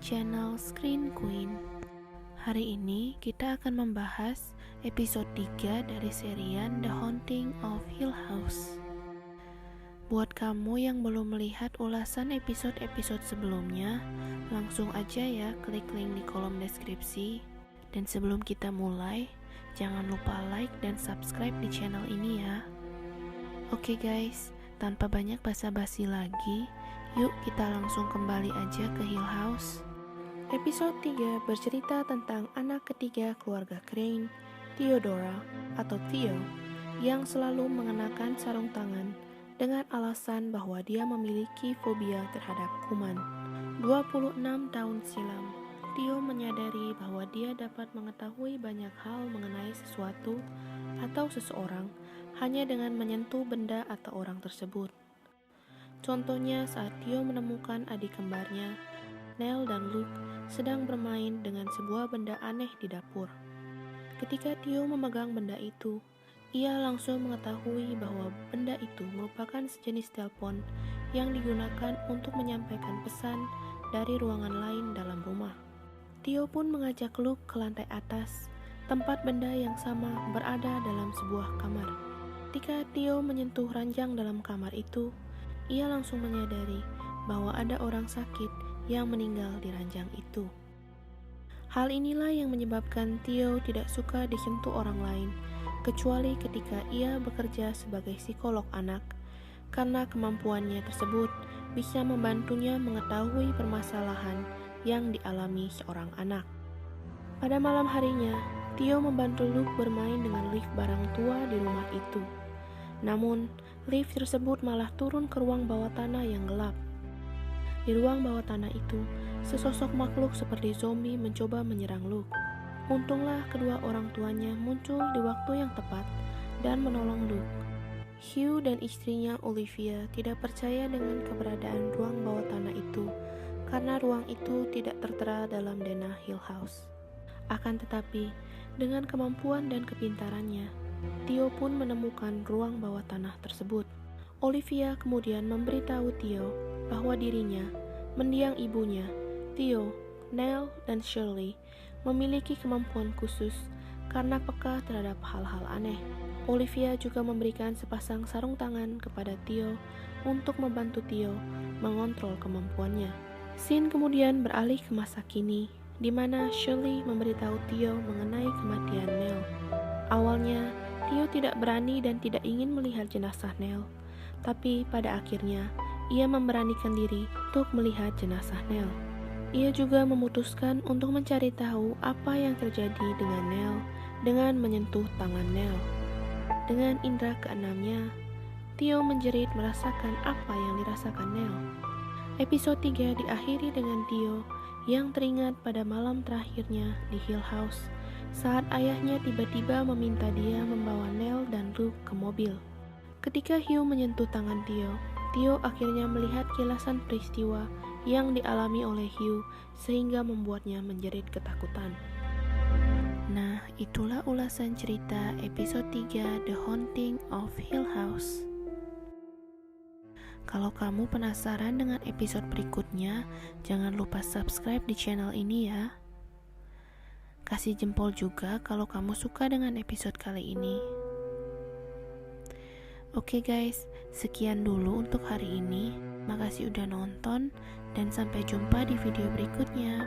channel Screen Queen. Hari ini kita akan membahas episode 3 dari serian The Haunting of Hill House. Buat kamu yang belum melihat ulasan episode-episode sebelumnya, langsung aja ya klik link di kolom deskripsi. Dan sebelum kita mulai, jangan lupa like dan subscribe di channel ini ya. Oke guys, tanpa banyak basa-basi lagi, yuk kita langsung kembali aja ke Hill House. Episode 3 bercerita tentang anak ketiga keluarga Crane, Theodora atau Theo, yang selalu mengenakan sarung tangan dengan alasan bahwa dia memiliki fobia terhadap kuman. 26 tahun silam, Theo menyadari bahwa dia dapat mengetahui banyak hal mengenai sesuatu atau seseorang hanya dengan menyentuh benda atau orang tersebut. Contohnya saat Theo menemukan adik kembarnya, Nell dan Luke, sedang bermain dengan sebuah benda aneh di dapur. Ketika Theo memegang benda itu, ia langsung mengetahui bahwa benda itu merupakan sejenis telepon yang digunakan untuk menyampaikan pesan dari ruangan lain dalam rumah. Theo pun mengajak Luke ke lantai atas, tempat benda yang sama berada dalam sebuah kamar. Ketika Theo menyentuh ranjang dalam kamar itu, ia langsung menyadari bahwa ada orang sakit yang meninggal di ranjang itu. Hal inilah yang menyebabkan Theo tidak suka disentuh orang lain, kecuali ketika ia bekerja sebagai psikolog anak, karena kemampuannya tersebut bisa membantunya mengetahui permasalahan yang dialami seorang anak. Pada malam harinya, Theo membantu Luke bermain dengan lift barang tua di rumah itu. Namun, lift tersebut malah turun ke ruang bawah tanah yang gelap. Di ruang bawah tanah itu, sesosok makhluk seperti zombie mencoba menyerang Luke. Untunglah kedua orang tuanya muncul di waktu yang tepat dan menolong Luke. Hugh dan istrinya Olivia tidak percaya dengan keberadaan ruang bawah tanah itu karena ruang itu tidak tertera dalam denah Hill House. Akan tetapi, dengan kemampuan dan kepintarannya, Theo pun menemukan ruang bawah tanah tersebut. Olivia kemudian memberitahu Theo bahwa dirinya, mendiang ibunya, Theo, Nell, dan Shirley memiliki kemampuan khusus karena peka terhadap hal-hal aneh. Olivia juga memberikan sepasang sarung tangan kepada Theo untuk membantu Theo mengontrol kemampuannya. Scene kemudian beralih ke masa kini, di mana Shirley memberitahu Theo mengenai kematian Nell. Awalnya, Theo tidak berani dan tidak ingin melihat jenazah Nell, tapi pada akhirnya ia memberanikan diri untuk melihat jenazah Nell. Ia juga memutuskan untuk mencari tahu apa yang terjadi dengan Nell dengan menyentuh tangan Nell. Dengan indera keenamnya, Theo menjerit merasakan apa yang dirasakan Nell. Episode 3 diakhiri dengan Theo yang teringat pada malam terakhirnya di Hill House saat ayahnya tiba-tiba meminta dia membawa Nell dan Luke ke mobil. Ketika Hugh menyentuh tangan Theo, Theo akhirnya melihat kilasan peristiwa yang dialami oleh Hugh sehingga membuatnya menjerit ketakutan. Nah, itulah ulasan cerita episode 3 The Haunting of Hill House. Kalau kamu penasaran dengan episode berikutnya, jangan lupa subscribe di channel ini ya. Kasih jempol juga kalau kamu suka dengan episode kali ini. Oke guys, sekian dulu untuk hari ini. Makasih udah nonton dan sampai jumpa di video berikutnya.